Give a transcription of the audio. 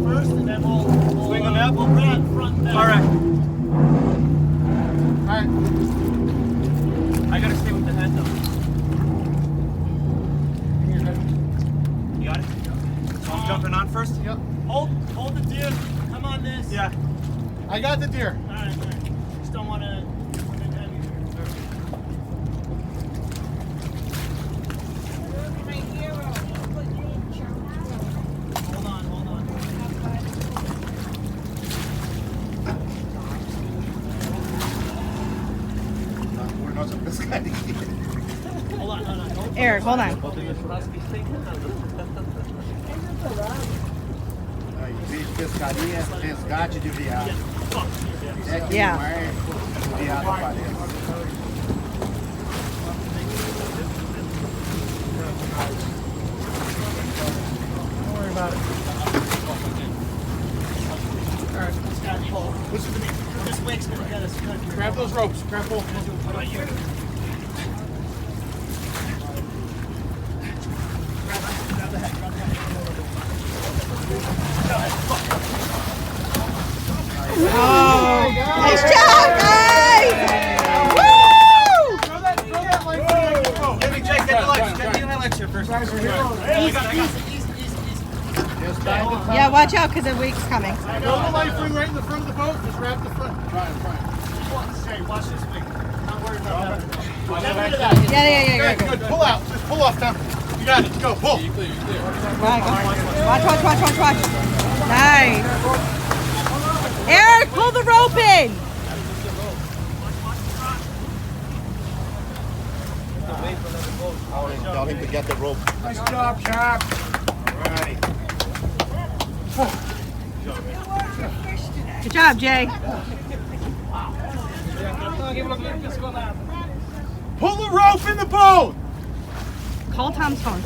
first, and then we'll swing them up. We'll grab front back. All right. All right. I gotta stay with the head though. You got it? So I'm jumping on first? Yep. Hold the deer. Come on this. Yeah. I got the deer. All right. Just don't want to put it heavy here. Hold on. Hold on. Eric, hold on. Pescaria, resgate de viado. É que Yeah. não é viado aparece. Don't worry about it. All right, Scott, pull. This wake's gonna get us good. Grab those ropes. Grab both. Right here. Grab the head. Oh, nice job, guys! Woo! Throw that line through the rope. Give me Jake, get the legs. Get the highlights here first. Guys are here. I got it. Yeah, watch out because the week's coming. Throw the life ring right in the front of the boat. Just wrap the front. Try. Hey, watch this wing. Not worried about that. Get rid of that. Yeah. Good. Pull out. Just pull off them. You got it. Go. Pull. Watch. Nice. Eric, pull the rope in. Tell him to get the rope. Nice job, Cap. Right. Good job, Jay. Pull the rope in the boat. Call Tom's phone.